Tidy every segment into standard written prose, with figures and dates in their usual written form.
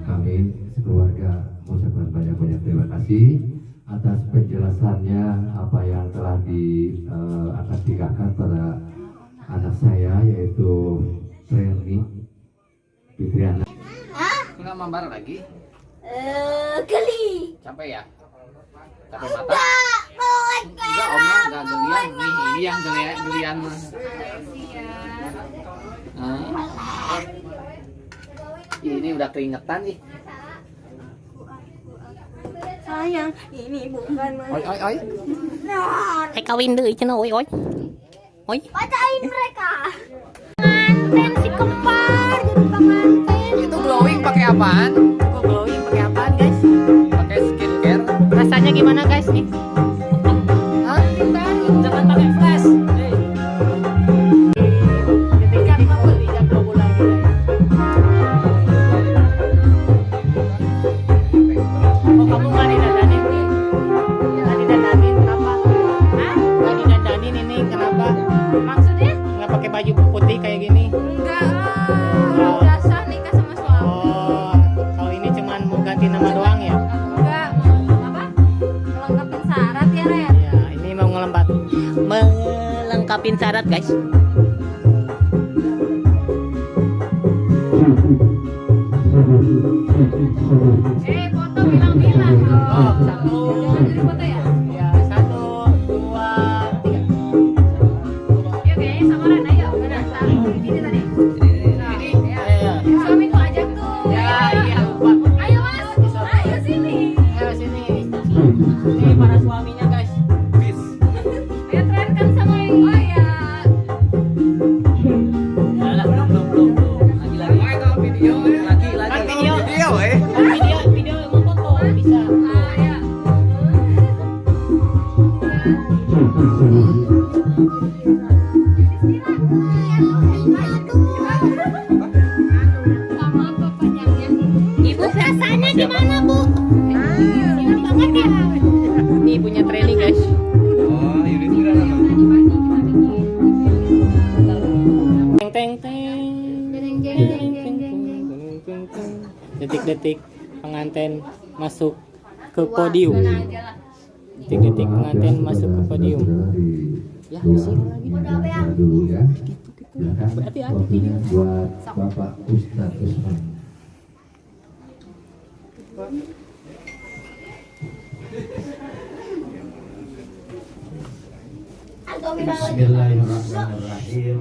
kami sekeluarga mengucapkan banyak-banyak terima kasih atas penjelasannya apa yang telah akan dikatakan pada anak saya yaitu Reni Fitriana. Enggak mambar lagi? Geli. Capek ya? Capek mata? Enggak, omnya enggak gelian. Nih, ini yang gelian mah. Ini udah keringetan nih. Sayang, ini bukan Oi, oi, oi. Kawin deui cenah oi. Bacain mereka. Pengantin si kembar jadi pengantin. Itu glowing pakai apaan? Kok glowing pakai apaan, guys? Pakai skincare. Rasanya gimana, guys nih? Hah? Jangan pakai flash. Dipijak kamu, dipijak logo lagi. Oh, kamu nggak didadanin nih? Nggak didadanin, kenapa? Hah? Nggak didadanin ini, kenapa? Maksudnya? Nggak pakai baju putih kayak gini? Enggak lah. Biasa nikah sama suami. Oh, kalau ini cuman mau ganti nama doang ya? Enggak, mau apa? Melengkapi syarat ya, Ren? Ya, ini mau melengkapin syarat, guys. Foto bilang-bilang dong. Oh, satu. Jangan jadi foto ya? Ya, 1, 2, 3. Yuk, kayaknya sama Ren, ayo. Mana? Saling gini tadi. Ini, ayo. Suamiku ajak tuh. Ya, iya, lupa. Ayo, Mas. Ayo sini. Ayo sini. Ini para suaminya, guys. Ayo tren kan sama yang oh ya. Alah, belum. Lagi. Oh, itu video. Lagi. Kan video. Video, Video mau foto bisa. Ya. Sama bapaknya. Ibu rasanya gimana, Bu? Senang banget ya. Ini ibunya Treni, guys. Oh, ini sudah lama. Teng teng. Detik-detik pengantin masuk ke podium. Detik-detik pengantin masuk ke podium. Ya, di sini lagi. Dulu ya. Silakan Hati-hati, kopinya buat Bapak Ustadz Usman. Bismillahirrahmanirrahim.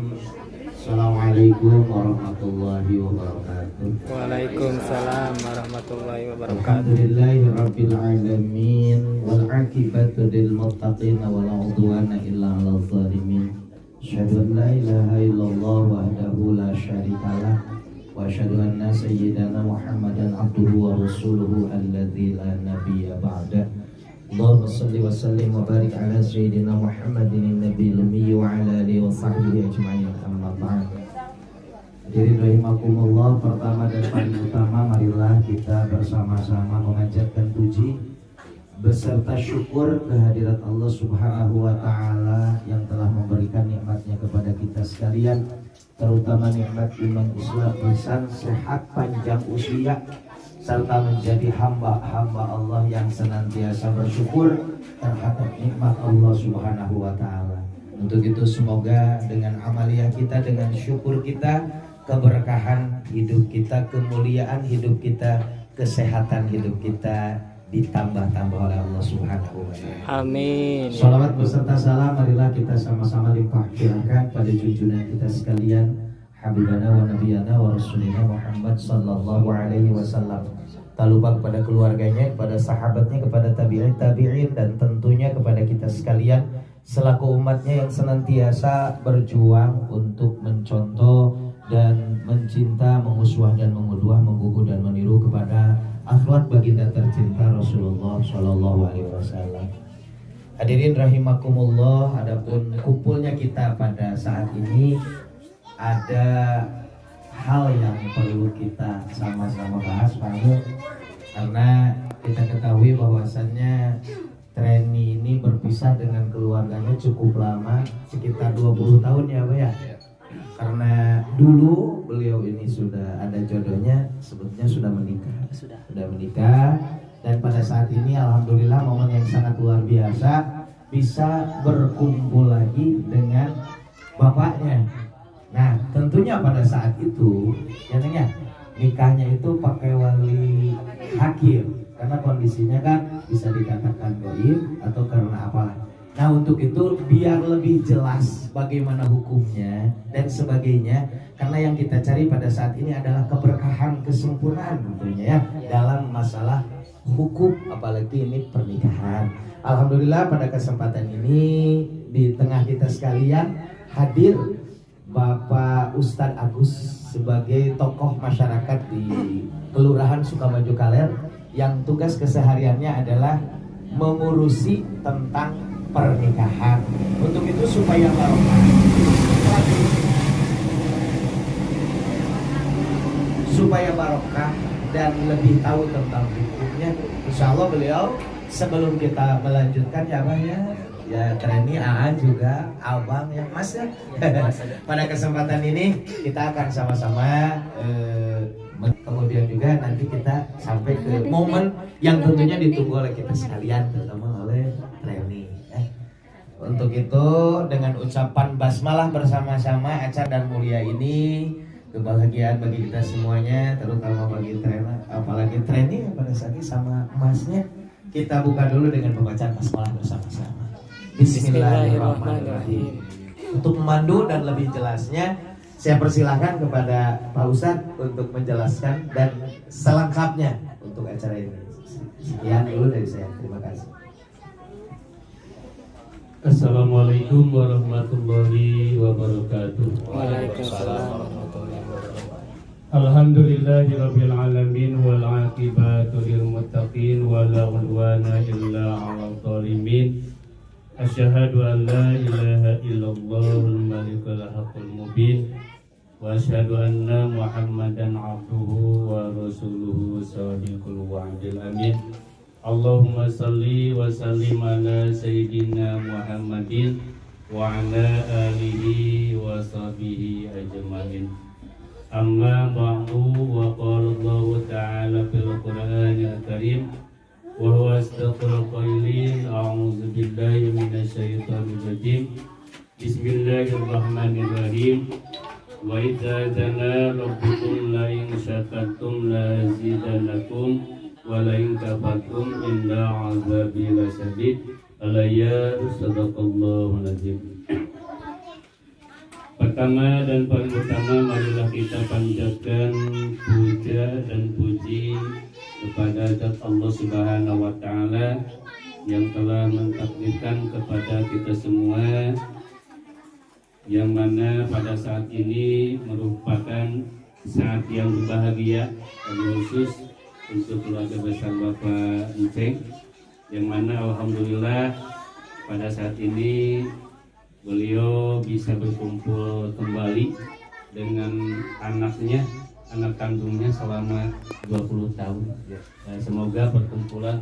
Assalamualaikum warahmatullahi wabarakatuh. Waalaikumsalam warahmatullahi wabarakatuh. Alhamdulillahirabbil alamin wal aqibatu lil muttaqin wa la udwana illa 'alal zalimin. Asyhadu an la ilaha illallah wahdahu la syarikalah wa asyhadu anna sayyidana Muhammadan abduhu wa rasuluhu alladzi la nabiyya ba'da. Allahumma shalli wa sallim wa barik ala sayyidina Muhammadin nabiyil ummi wa ala alihi wa sahbihi ajma'in. Amma ba'd. Hadirin rahimakumullah, pertama dan paling utama marilah kita bersama-sama memanjatkan puji beserta syukur kehadirat Allah Subhanahu wa taala yang telah memberikan nikmatnya kepada kita sekalian, terutama nikmat iman Islam, lisan, sehat, panjang usia, serta menjadi hamba-hamba Allah yang senantiasa bersyukur terhadap nikmat Allah Subhanahu wa taala. Untuk itu semoga dengan amalia kita, dengan syukur kita, keberkahan hidup kita, kemuliaan hidup kita, kesehatan hidup kita ditambah-tambah oleh Allah Subhanahu wa taala. Amin. Salawat beserta salam marilah kita sama-sama limpahkan pada junjungan kita sekalian, Habibana wa Nabiyana wa Rasulina Muhammad sallallahu alaihi wasallam. Tak lupa kepada keluarganya, kepada sahabatnya, kepada tabi'in dan tentunya kepada kita sekalian selaku umatnya yang senantiasa berjuang untuk mencontoh dan mencinta, menguswah dan menguduah, menggugu dan meniru kepada akhlak baginda tercinta Rasulullah Shallallahu Alaihi Wasallam. Hadirin rahimakumullah, adapun kumpulnya kita pada saat ini ada hal yang perlu kita sama-sama bahas, Pak Anu, karena kita ketahui bahwasannya Treni ini berpisah dengan keluarganya cukup lama, sekitar 20 tahun ya Pak ya. Karena dulu beliau ini sudah ada jodohnya, sebetulnya sudah menikah. Sudah. Sudah menikah. Dan pada saat ini alhamdulillah momen yang sangat luar biasa, bisa berkumpul lagi dengan bapaknya. Nah tentunya pada saat itu ya Neng ya, nikahnya itu pakai wali hakim karena kondisinya kan bisa dikatakan gaib atau karena apa. Nah untuk itu biar lebih jelas bagaimana hukumnya dan sebagainya, karena yang kita cari pada saat ini adalah keberkahan, kesempurnaan tentunya ya dalam masalah hukum, apalagi ini pernikahan. Alhamdulillah pada kesempatan ini di tengah kita sekalian hadir Bapak Ustadz Agus sebagai tokoh masyarakat di Kelurahan Sukamaju Kaler yang tugas kesehariannya adalah mengurusi tentang pernikahan. Untuk itu supaya barokah dan lebih tahu tentang hukumnya, insya Allah beliau sebelum kita melanjutkan ya Bang ya Treni, Aan juga, Abang ya Mas ya. Pada kesempatan ini kita akan sama-sama kemudian juga nanti kita sampai ke momen yang tentunya ditunggu oleh kita sekalian, terutama oleh Treni. Untuk itu dengan ucapan basmalah bersama-sama acara dan mulia ini kebahagiaan bagi kita semuanya, terutama bagi Treni, apalagi Treni pada saat ini sama emasnya. Kita buka dulu dengan pembacaan basmalah bersama-sama. Bismillahirrahmanirrahim. Untuk memandu dan lebih jelasnya saya persilahkan kepada Pak Ustadz untuk menjelaskan dan selengkapnya untuk acara ini. Sekian dulu dari saya. Terima kasih. Assalamualaikum warahmatullahi wabarakatuh. Waalaikumsalam warahmatullahi wabarakatuh. Alhamdulillahirabbil alamin wal aqibatu lil muttaqin wala udwana illa 'alal zalimin. Asyhadu an la ilaha illallahul malikul haqqul mubin wa asyhadu anna Muhammadan 'abduhu wa rasuluhu shadiqul wa'dil amin. Allahumma salli wa sallim ala sayyidina Muhammadin wa ala alihi wa sahbihi ajma'in. Amma ba'du, wa qala Allah ta'ala fil Qur'anil Karim wa huwa astaqul qailin a'udzu billahi minasy syaithanir rajim. Bismillahirrahmanirrahim. Wa idza zana rabbukum la in syakartum la azidannakum walain kafatum inna azabi lasyadid. Alaya sadaqallahu azim. Pertama dan paling utama, marilah kita panjatkan puja dan puji kepada Zat Allah Subhanahu wa Ta'ala yang telah mentakdirkan kepada kita semua, yang mana pada saat ini merupakan saat yang berbahagia dan khusus untuk keluarga besar Bapak Enceng, yang mana alhamdulillah pada saat ini beliau bisa berkumpul kembali dengan anaknya, anak kandungnya selama 20 tahun. Semoga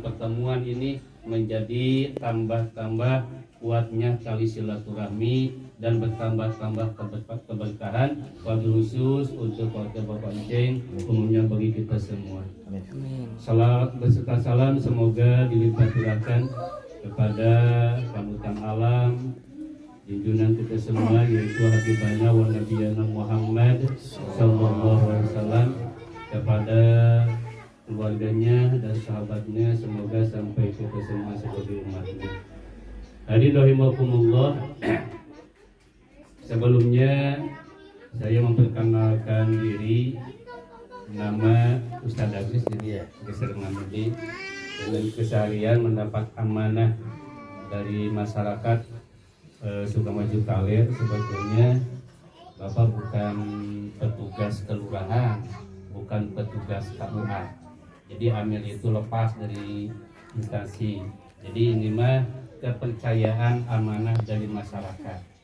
pertemuan ini menjadi tambah kuatnya tali silaturahmi dan bertambah keberkahan, wabil khusus untuk keluarga Bapak Enceng, umumnya bagi kita semua. Salam beserta salam semoga dilipat gerakan kepada panutan alam, junjungan kita semua, yaitu Habibana wa Nabiyana Muhammad sallallahu alaihi wasallam, kepada keluarganya dan sahabatnya, semoga sampai kita semua sebagai umatnya. Hadirin rahimakumullah. Sebelumnya saya memperkenalkan diri, nama Ustadz Agus jadi ya, geser Mamedi, dengan keseharian mendapat amanah dari masyarakat Sukamaju Kaler. Sebetulnya Bapak bukan petugas kelurahan, bukan petugas KUA. Jadi amil itu lepas dari instansi. Jadi ini mah kepercayaan amanah dari masyarakat.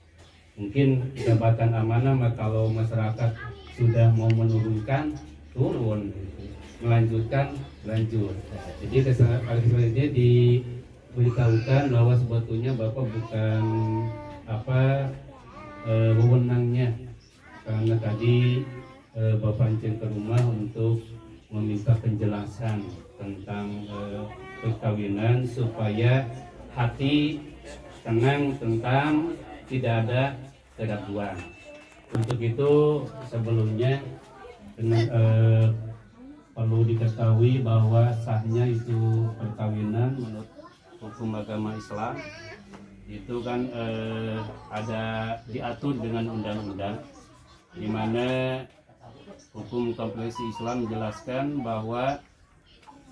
Mungkin jabatan amanah mah kalau masyarakat sudah mau menurunkan, turun, melanjutkan, lanjut. Jadi selanjutnya diberitahukan bahwa sebetulnya Bapak bukan wewenangnya, karena tadi Bapak Enceng ke rumah untuk meminta penjelasan tentang perkawinan supaya hati tenang tentang tidak ada keraguan. Untuk itu sebelumnya perlu diketahui bahwa sahnya itu perkawinan menurut hukum agama Islam itu kan ada diatur dengan undang-undang, di mana hukum kompleks Islam menjelaskan bahwa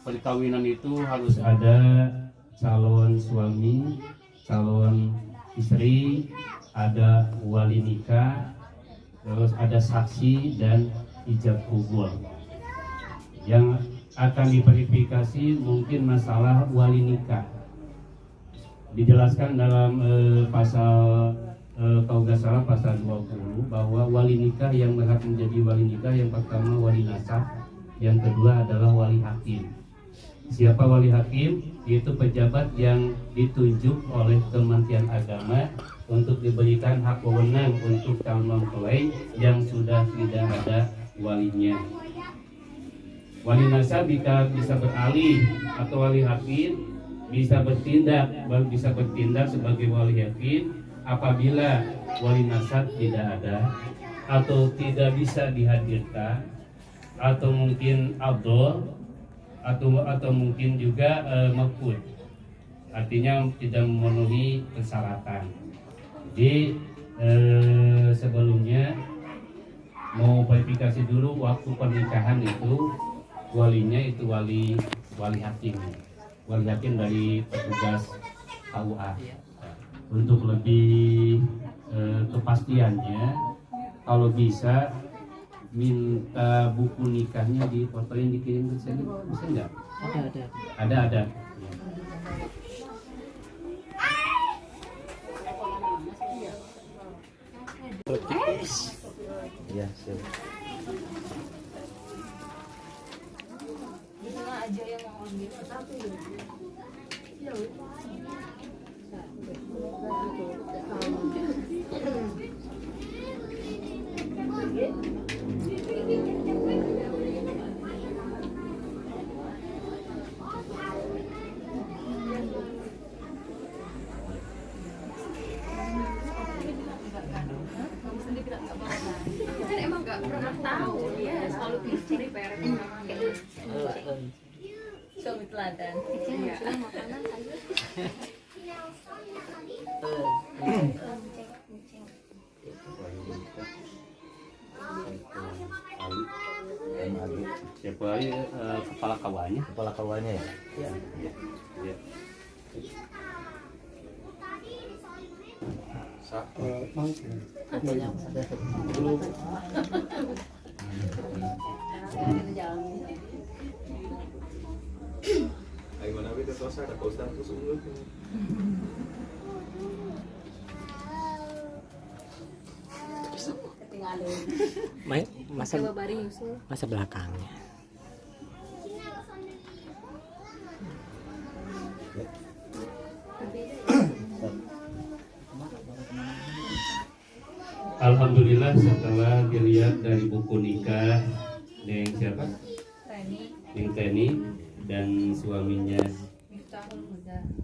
perkawinan itu harus ada calon suami, calon istri, ada wali nikah, terus ada saksi dan ijab kabul. Yang akan diverifikasi mungkin masalah wali nikah. Dijelaskan dalam pasal kalau nggak salah pasal 20 bahwa wali nikah yang berhak menjadi wali nikah yang pertama wali nasab, yang kedua adalah wali hakim. Siapa wali hakim? Yaitu pejabat yang ditunjuk oleh Kementerian Agama untuk diberikan hak wewenang untuk calon mempelai yang sudah tidak ada walinya. Wali nasab bisa beralih atau wali hakim bisa bertindak sebagai wali hakim apabila wali nasab tidak ada atau tidak bisa dihadirkan atau mungkin abdol atau mungkin juga mafkud, artinya tidak memenuhi persyaratan. Jadi sebelumnya mau verifikasi dulu waktu pernikahan itu walinya itu wali hakim. Wali hakim dari petugas KUA. Untuk lebih kepastiannya, kalau bisa minta buku nikahnya difotoin dikirim ke sini, bisa nggak? Ada. Ya, siap. Aja yang mau ambil tapi ya kan emang nggak pernah tahu dia selalu cari PR suami teladan. Iya. Makanan aja. Siapa lagi kepala kawannya? Kepala kawannya ya? Iya. Ay, mana kita tosa ada postan tuh sebelum masa belakangnya. Alhamdulillah setelah dilihat dari buku nikah Neng siapa? Neng Teni dan suaminya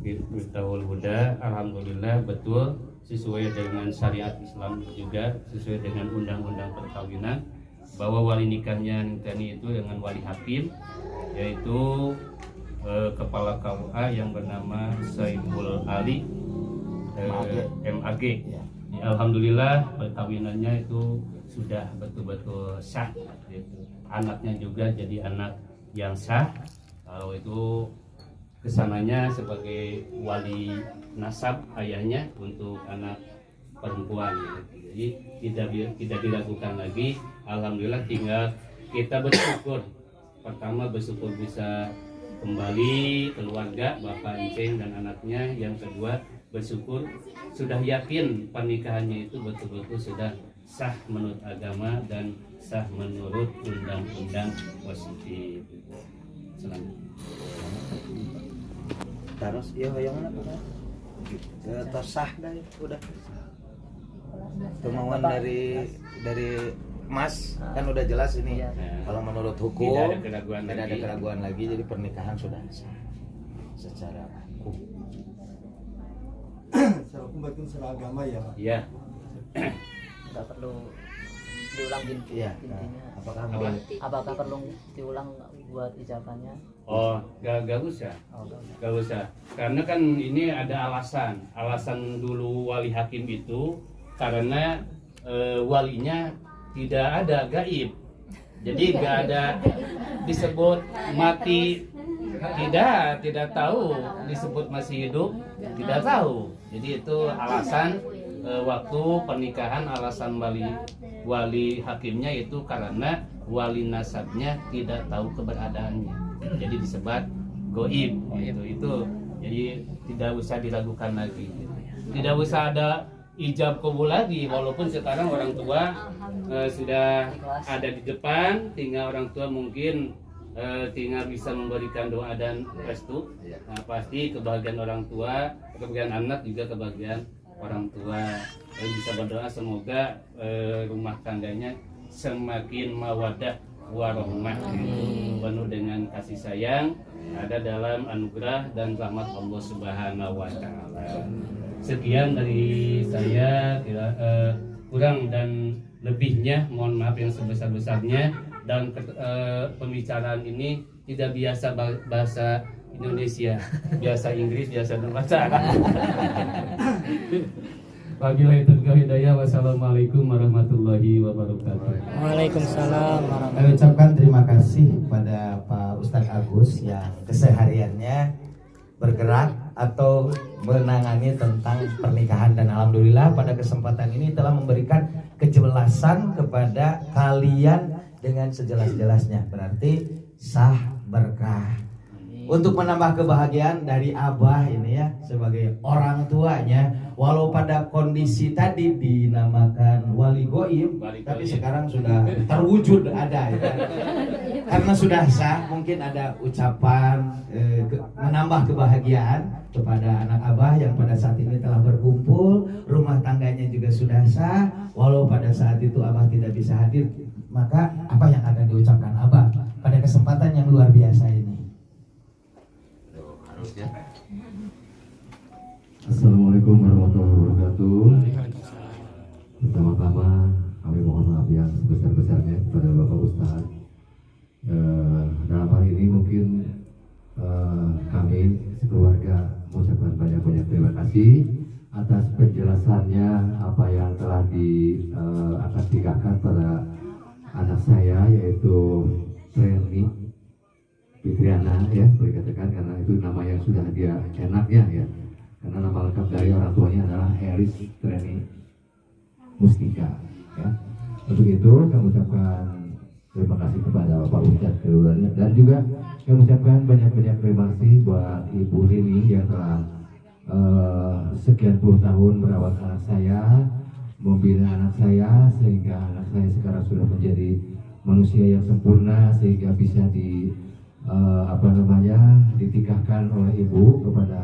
Miftahul Huda. Alhamdulillah betul sesuai dengan syariat Islam, juga sesuai dengan undang-undang perkawinan, bahwa wali nikahnya Neng Teni itu dengan wali hakim, yaitu kepala KUA yang bernama Saiful Ali MAG. Alhamdulillah perkawinannya itu sudah betul-betul sah, gitu. Anaknya juga jadi anak yang sah. Kalau itu kesananya sebagai wali nasab ayahnya untuk anak perempuan, gitu. Jadi tidak dilakukan lagi. Alhamdulillah tinggal kita bersyukur. Pertama bersyukur bisa kembali keluarga Bapak Enceng dan anaknya. Yang kedua bersyukur sudah yakin pernikahannya itu betul-betul sudah sah menurut agama dan sah menurut undang-undang positif. Selanjutnya. Terus iya yang mana Pak? Terus sah dah udah. Kemauan dari Mas kan udah jelas ini. Iya. Kalau menurut hukum Tidak ada keraguan tidak ada lagi. keraguan lagi, jadi pernikahan sudah sah secara hukum. Secara hukum berarti secara agama ya Pak? Iya. Nggak perlu diulang Iya. intinya. Apakah Apa? mau Apakah perlu diulang buat ijabannya? Oh, gak usah. Oh, nggak usah. Gak usah. Karena kan ini ada alasan. Alasan dulu wali hakim itu karena walinya tidak ada gaib. Jadi gak ada disebut mati, tidak tahu, disebut masih hidup, tidak tahu. Jadi itu alasan waktu pernikahan, alasan wali hakimnya itu karena wali nasabnya tidak tahu keberadaannya. Jadi disebut goib gitu. Itu jadi tidak usah diragukan lagi. Tidak usah ada ijab kabul lagi, walaupun sekarang orang tua sudah ada di depan, tinggal orang tua mungkin tinggal bisa memberikan doa dan restu. Nah, pasti kebahagiaan orang tua, kebahagiaan anak juga kebahagiaan orang tua. Bisa berdoa semoga rumah tangganya semakin mawaddah warahmah, penuh dengan kasih sayang, ada dalam anugerah dan rahmat Allah Subhanahu wa taala. Sekian dari saya, kurang dan lebihnya mohon maaf yang sebesar-besarnya, dan pembicaraan ini tidak biasa bahasa Indonesia, biasa Inggris, biasa bahasa Arab. Wabillahi taufiq hidayah. Wassalamualaikum warahmatullahi wabarakatuh. Waalaikumsalam warahmatullahi Saya ucapkan terima kasih kepada Pak Ustadz Agus yang kesehariannya bergerak atau menangani tentang pernikahan, dan alhamdulillah pada kesempatan ini telah memberikan kejelasan kepada kalian dengan sejelas-jelasnya, berarti sah berkah. Untuk menambah kebahagiaan dari Abah ini ya sebagai orang tuanya, walau pada kondisi tadi dinamakan wali goib, tapi sekarang sudah terwujud ada ya. Karena sudah sah, mungkin ada ucapan menambah kebahagiaan kepada anak Abah yang pada saat ini telah berkumpul, rumah tangganya juga sudah sah, walau pada saat itu Abah tidak bisa hadir. Maka apa yang akan diucapkan Abah pada kesempatan yang luar biasa ini? Assalamualaikum warahmatullahi wabarakatuh. Pertama-tama kami mohon maaf yang sebesar-besarnya kepada Bapak Ustadz. Dalam hal ini mungkin kami sekeluarga mengucapkan banyak-banyak terima kasih atas penjelasannya apa yang telah akan dikatakan pada anak saya, yaitu Reni Fitriana ya, boleh katakan, karena itu nama yang sudah dia enaknya ya, karena nama lengkap dari orang tuanya adalah Eris Treni Mustika ya. Untuk itu kami ucapkan terima kasih kepada Bapak Ustadz keduanya, dan juga kami ucapkan banyak-banyak terima kasih buat Ibu Rini yang telah sekian puluh tahun merawat anak saya, membina anak saya, sehingga anak saya sekarang sudah menjadi manusia yang sempurna, sehingga bisa ditikahkan oleh ibu kepada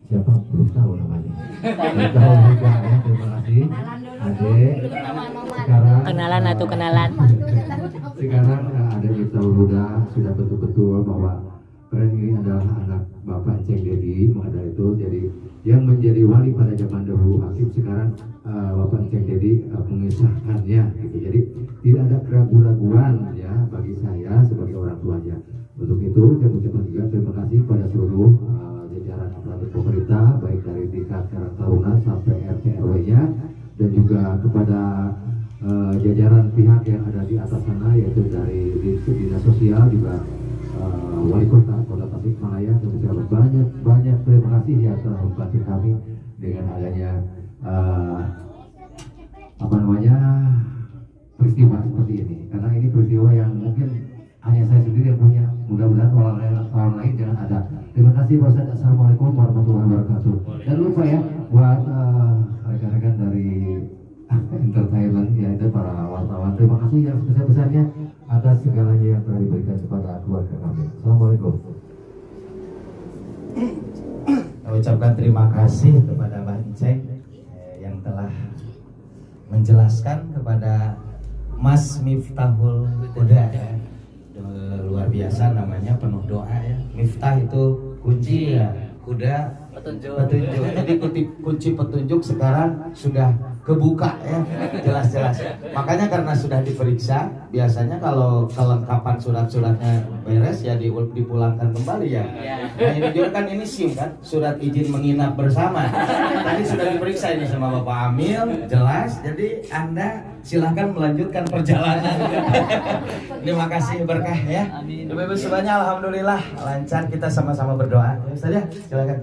siapa belum tahu namanya. Belum tahu juga ya, terima kasih. Adek, kenalan atau kenalan. Sekarang ada kita sudah betul-betul bahwa Ren ini adalah anak Bapak Ceng Dedi, maka dari itu jadi yang menjadi wali pada zaman dahulu hakim, sekarang Bapak Ceng Dedi mengisahkannya gitu. Jadi tidak ada keraguan-raguan ya bagi saya sebagai orang tuanya. Untuk itu saya ucapkan juga terima kasih pada seluruh jajaran aparatur pemerintah, baik dari tingkat Karang Taruna sampai RT RW-nya, dan juga kepada jajaran pihak yang ada di atas sana, yaitu dari Dinas Sosial, juga Wali Kota Tasikmalaya. Kami ucapkan banyak terima kasih ya telah membantu kami dengan adanya peristiwa seperti ini, karena ini peristiwa yang mungkin hanya saya sendiri yang punya. Mudah-mudahan orang lain jangan ada. Terima kasih Pak Ustadz. Assalamualaikum warahmatullahi wabarakatuh. Dan lupa ya buat rekan-rekan dari entertainment, yaitu para wartawan, terima kasih yang sebesar-besarnya atas segalanya yang telah diberikan kepada keluarga kami. Assalamualaikum. Saya ucapkan terima kasih kepada Mbak Ceng yang telah menjelaskan kepada Mas Miftahul Huda ya. Luar biasa namanya, penuh doa ya. Miftah itu kunci ya, Huda petunjuk. Jadi kunci petunjuk sekarang sudah kebuka ya, jelas-jelas. Makanya karena sudah diperiksa, biasanya kalau kelengkapan surat-suratnya beres ya dipulangkan kembali ya. Nah ini juga kan ini SIM kan, surat izin menginap bersama. Tadi sudah diperiksa ini sama Bapak Amil, jelas. Jadi Anda silahkan melanjutkan perjalanan. Terima kasih berkah ya. Ibu-ibu semuanya alhamdulillah lancar, kita sama-sama berdoa. Ya Ustaz ya, silakan.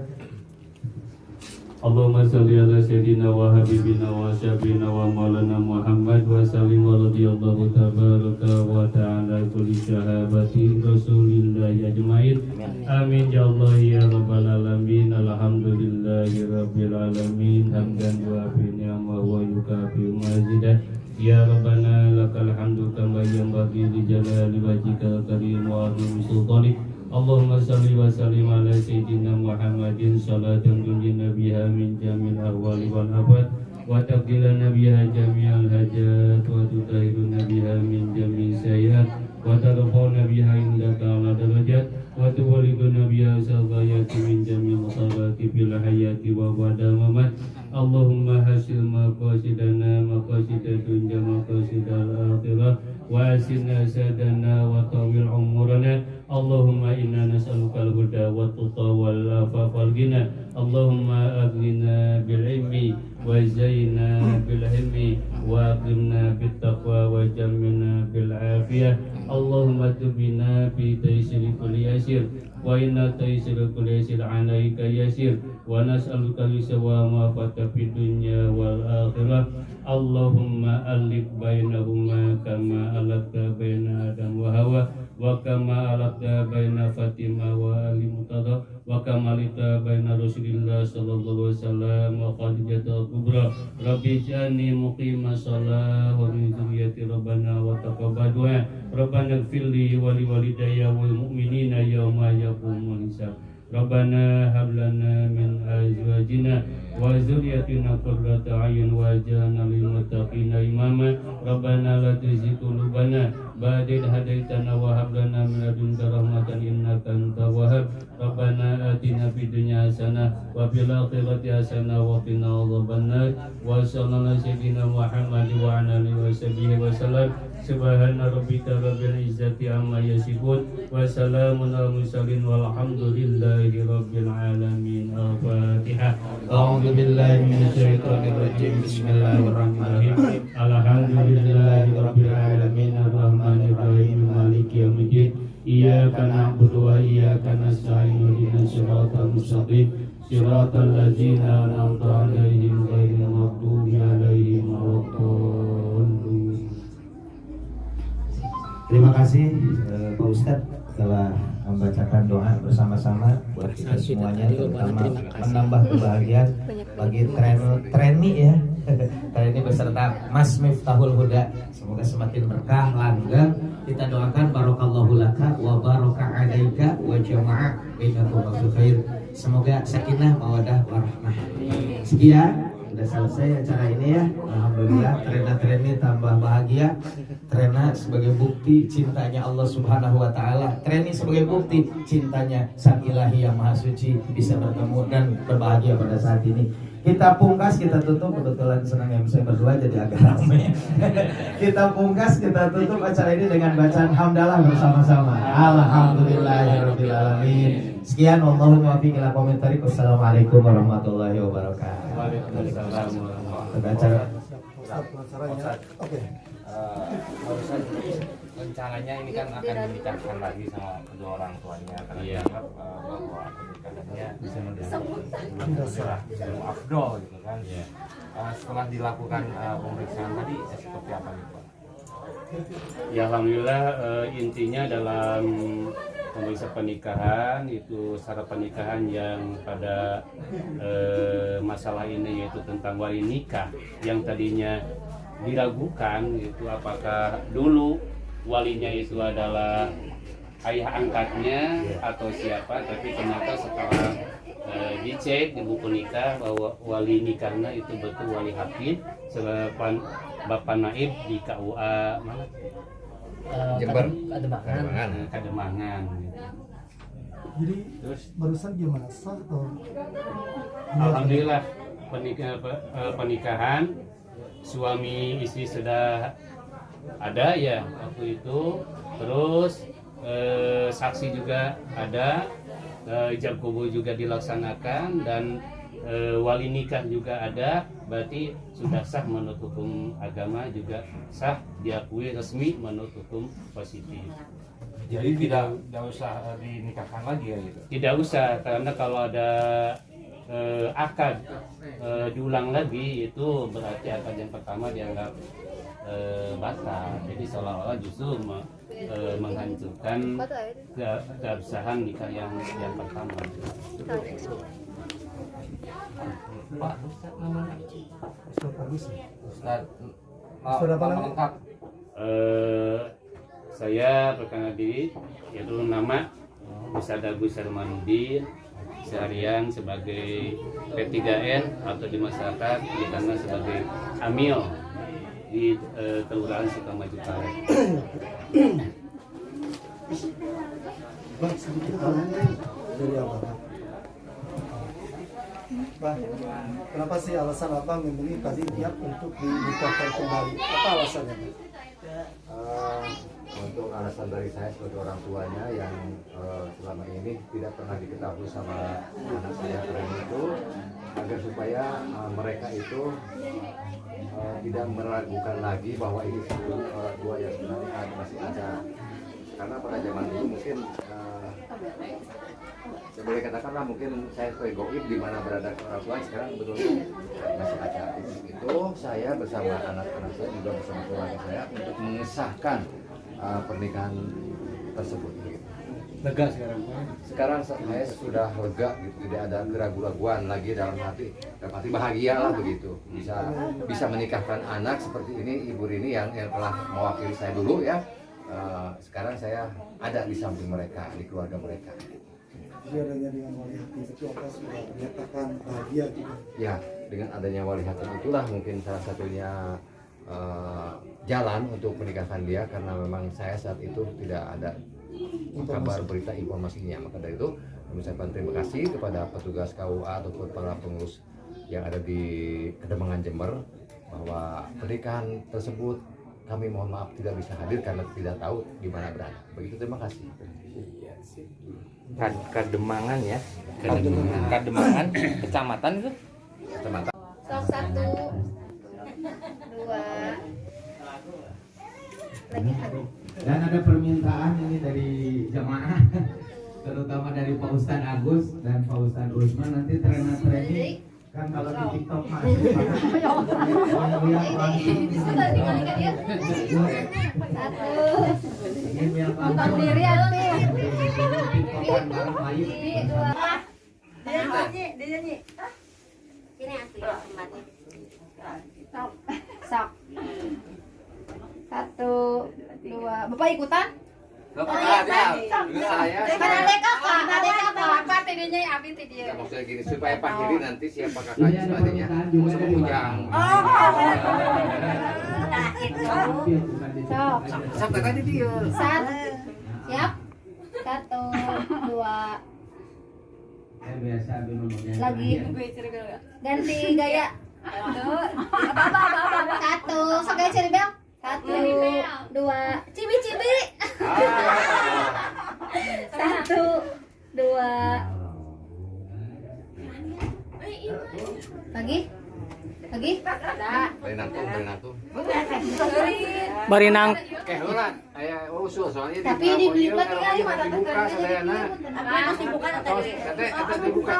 Allahumma salli ala sayyidina wa habibina wa syafiina wa maulana Muhammad wa sallim wa radiyallahu tabaraka wa ta'ala kulli sahabati rasulillahi ajmain. Amin ya Allah ya rabbal alamin. Alhamdulillahi rabbil alamin. Hamdan wa bi ni'mah wa yukafi mazidah. Ya Rabbana lakal hamdu kama yanbaghi li jalali wajhikal karim wa azimi sultanik. Allahumma salli wa sallim ala sayyidina Muhammadin salatan tunjina biha min jamil ahwali wal afat wa taqdilana biha jami'al hajat wa tutahhiruna biha min jami'i sayyi'at wa tarfa'una biha indaka ala darajat wa tuwaliduna biha salbayati min jami'il musabati fil hayati wa ba'da mamat. Allahumma hasil maqasidana maqasida dunya maqasidal akhirah wa asinna sadana wa tawil umurana. Allahumma inna nas'aluka al-huda wa tuqa wal afafa wal ghina. Allahumma aghnina bil ilmi wa zayyina bil hilmi wa akrimna bit taqwa wa jammilna bil afiyah. Allahumma tubina bi taysiri kulli yasir wa inna taysira kulli yasir alaika yasir wa nas'aluka lisawa ma fata fid dunya wal akhirah. Allahumma alif bainahuma kama alafta baina Adam wa Hawa wa kama alafta baina Fatimah wa Ali Murtada wa kama alifta baina Rasulillah sallallahu alaihi wasallam wa Khadijatul Kubra. Rabbi ij'alni muqimas shalah wa min dzurriyyati rabbana wa taqabbal du'a. Rabbana ighfirli wa li walidayya wal mu'minina yawma yaqumul hisab. Rabbana hab lana min azwajina wa dzurriyyatina qurrata a'yun waj'alna lil muttaqina imama. Rabbana la tuzigh qulubana ba'da idh hadaitana wa hab lana min ladunka rahmatan innaka antal wahhab. Rabbana atina fid dunya hasanah wa fil akhirati hasanah wa qina adzabannar. Wa sallallahu sayyidina Muhammad wa ala alihi wa sahbihi wa sallam. Subhana rabbika rabbil izzati amma yasifun wa salamun alal mursalin walhamdulillahi rabbil alamin. Al-Fatihah. A'udzu billahi minasyaitonir rajim. Bismillahirrahmanirrahim. Alhamdulillahi rabbil alamin arrahmanir rahim maliki yaumiddin. Iyyaka na'budu wa iyyaka nasta'in ihdinas siratal mustaqim siratal ladzina an'amta 'alaihim ghairil maghdubi 'alaihim waladdallin. Terima kasih Pak Ustadz telah membacakan doa bersama-sama buat kita semuanya, terutama menambah kebahagiaan bagi trainee ya. Trainee beserta Mas Miftahul Huda. Semoga semakin berkah, langgeng. Kita doakan barokallahu laka wa baraka alaika wa jama'a bainakum fil khair. Semoga sakinah mawaddah warahmah. Sekian sudah selesai acara ini ya. Alhamdulillah, trainee tambah bahagia. Trainee sebagai bukti cintanya Allah Subhanahu wa taala. Trainee sebagai bukti cintanya Sang Ilahi yang Maha Suci, bisa bertemu dan berbahagia pada saat ini. Kita pungkas, kita tutup. Kebetulan senang MC berdua jadi agak ramai. Kita pungkas, kita tutup acara ini dengan bacaan hamdalah bersama-sama. Alhamdulillahirabbil alamin. Sekian, wallahu muwaffiq ila aqwamit thoriq. Wassalamualaikum warahmatullahi wabarakatuh. Waalaikumsalam warahmatullahi wabarakatuh. Oke. Barusan rencananya ini kan akan dinikahkan lagi sama kedua orang tuanya karena dianggap bahwa pernikahannya belum afdol gitu kan. Setelah dilakukan pemeriksaan tadi seperti apa nih Pak? Ya alhamdulillah, intinya dalam memeriksa pernikahan itu syarat pernikahan yang pada masalah ini yaitu tentang wali nikah yang tadinya diragukan itu apakah dulu walinya itu adalah ayah angkatnya atau siapa, tapi ternyata setelah dicek di buku nikah bahwa wali nikahnya itu betul wali Hafid sebab Bapak Naib di KUA mana? Jember. Kademangan. Jadi Terus barusan gimana, sah atau? alhamdulillah pernikahan suami istri sudah ada ya waktu itu. Terus saksi juga ada, ijab kabul juga dilaksanakan, dan wali nikah juga ada. Berarti sudah sah menurut hukum agama, juga sah diakui resmi menurut hukum positif. Jadi tidak usah dinikahkan lagi ya gitu. Tidak usah, karena kalau ada akad diulang lagi itu berarti akad yang pertama dianggap batal. Jadi seolah-olah justru menghancurkan keabsahan nikah yang pertama. Pak, Ustaz namanya. Ustaz Agus. Ustaz, Ustaz apa nama namanya? lengkap? Saya perkenalkan diri, yaitu nama Ustaz Agus Hermanudin, seharian sebagai P3N atau di masyarakat dikenal sebagai Amil di Kelurahan Sukamaju Utara. Bang, sedikit dari abang. Bang, kenapa sih alasan abang memilih tadi niat untuk dinikahkan kembali? Apa alasannya, Bang? Untuk alasan dari saya sebagai orang tuanya yang selama ini tidak pernah diketahui sama anak saya kemarin itu, agar supaya mereka itu tidak meragukan lagi bahwa ini dua yang sebenarnya masih ada. Karena pada zaman dulu mungkin saya boleh katakanlah mungkin saya sebagai goib di mana berada orang tua, sekarang betul-betul masih ada. Itu saya bersama anak-anak saya juga bersama keluarga saya untuk mengesahkan pernikahan tersebut. Lega sekarang. Sekarang saya sudah lega, gitu. Tidak ada keraguan-raguan lagi dalam hati bahagia lah begitu. Bisa menikahkan anak seperti ini, Ibu Rini yang telah mewakili saya dulu ya. Sekarang saya ada di samping mereka, di keluarga mereka. Jadi adanya dengan wali hakim itu apa sudah menyatakan bahagia juga? Ya, dengan adanya wali hakim itulah mungkin salah satunya jalan untuk menikahkan dia, karena memang saya saat itu tidak ada kabar berita informasinya. Maka dari itu kami ucapkan terima kasih kepada petugas KUA ataupun para pengurus yang ada di Kademangan Jember bahwa pernikahan tersebut kami mohon maaf tidak bisa hadir karena tidak tahu di mana berada. Begitu, terima kasih. Kademangan ya. Kademangan kecamatan itu. Kecamatan. Sok 1, 2, lagi Dan ada permintaan ini dari jamaah, terutama dari Pak Ustadz Agus dan Pak Ustadz Usman. Nanti training kan kalau di TikTok masuk nonton diri Ati. Dia nyanyi. Ini Ati tempatnya. Sok. 1, 2. Bapak ikutan? Saya Kan ada kakak, apa tidinya Abi tidinya. maksudnya gini supaya Pak Hiri nanti siapa kakaknya sebenarnya sama Ujang. Sok. Sampai tadi dia. Siap? 1, 2. biasa Lagi. Ganti gaya. 1, segaya cari bel. 1, 2, cibi-cibi. 1, 2. Lagi? Berenang tuh. Barinang Kehulan, aya usul soalnya Tapi dilipat kali mata dibuka sadayana. Apa dibuka tadi? Kata dibuka.